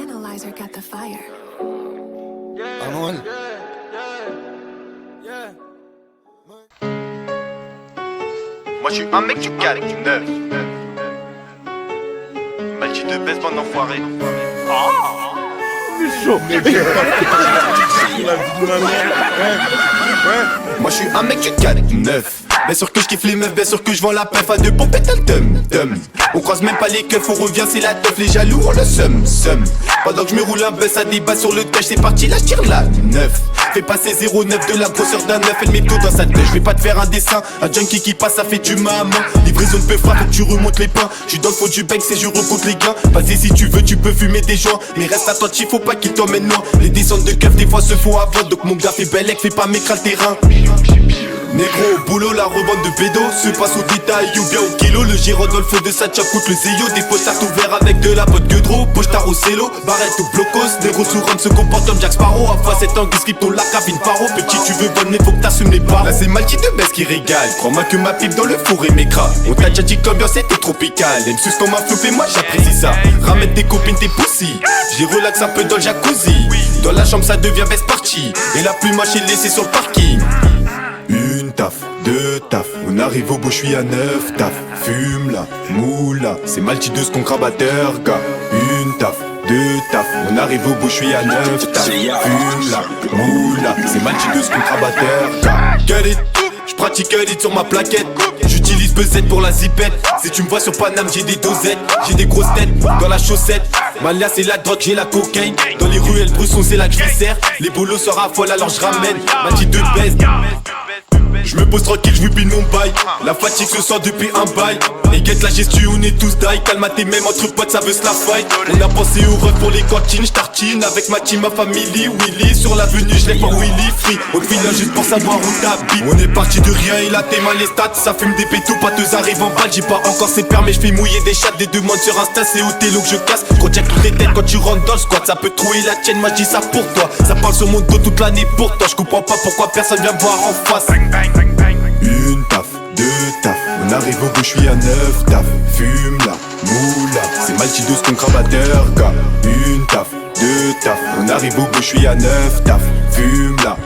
Analyzer got the fire. Anuel. Moi je suis un mec du calme, neuf. Magie de baisse, bande d'enfoirés. Moi je suis un mec du calme, neuf. Bien sûr que je kiffe les meufs, bien sûr que je vends la pef à deux pour péter le tum. On croise même pas les keufs, on revient c'est la teuf. Les jaloux on le seum. Pendant que je me roule un buzz, ça débat sur le touch. C'est parti là, je tire la neuf. Fais passer 0,9 de la grosseur d'un neuf. Elle met tout dans sa tête, je vais pas te faire un dessin. Un junkie qui passe, ça fait du maman. Livraison de peu frappe, faut que tu remontes les pains. Je suis dans le faux du bec, c'est je recompte les gains. Vas-y si tu veux, tu peux fumer des joints. Mais reste attentif, faut pas qu'il t'emmène loin. Les descentes de keufs des fois se font avant. Donc mon gars fait bellec, fais pas m'écraser le terrain. Négro au boulot, la revente de bédo se passe au détail ou bien au kilo. Le giro dans le feu de sa chap coûte le zéyo. Des potards ouverts avec de la pote gueudreau. Pochetard au cello, barrette au blocos. Négro sous rhum se comporte comme Jack Sparrow. À fois 7 ans, scripto la cabine paro. Petit tu veux bonne mais faut que t'assumes les barreaux. Là c'est Malky de baisse qui régale. Crois-moi que ma pipe dans le four et mes cras. On t'a déjà dit qu'ambiance était tropical. Elle me suce comme un flop et moi j'apprécie ça. Ramène tes copines, tes pussy. J'y relaxe un peu dans le jacuzzi. Dans la chambre ça devient best party. Et la plus moche est laissée sur le parking. Une taf, deux taf, on arrive au bout, j'suis à 9 taf. Fume la moula, c'est Malky de ce qu'on crabatteur, gars. Une taf, deux taf, on arrive au bout, j'suis à 9 taf. Fume la moula, c'est Malky de ce qu'on crabatteur, gars. Cut it, j'pratique cut it sur ma plaquette. J'utilise bezette pour la zipette. Si tu me vois sur Paname, j'ai des dosettes. J'ai des grosses têtes dans la chaussette. Malia c'est la drogue, j'ai la cocaïne. Dans les ruelles Brusson c'est la que j'viscère. Les bolos se raffolent alors j'ramène Malky de baise. Je me pose tranquille, je whippine mon bail. La fatigue se sent depuis un bail. Et guette la gestion, on est tous die. Calme tes mêmes entre potes, ça veut se la fight. On a pensé au ref pour les cantines. J'tartine avec ma team, ma famille. Willy sur l'avenue, je l'ai pas Willy free. On te file juste pour savoir où t'habites. On est parti de rien, il a tes mains les stats. Ça fume des pétos, pâteuses arrivent en balle. J'ai pas encore ses permis, mais je fais mouiller des chattes. Des demandes sur Insta, c'est au télo que je casse. Quand check toutes les têtes quand tu rentres dans le squat. Ça peut trouver la tienne, moi je dis ça pour toi. Ça parle sur mon dos toute l'année pour toi. Je comprends pas pourquoi personne vient me voir en face. Une taf, deux taf, on arrive au bout, j'suis à 9 taf. Fume la moula, c'est Malky de ce qu'on crabatteur, gars. Une taf, deux taf, on arrive au bout, j'suis à 9 taf. Fume la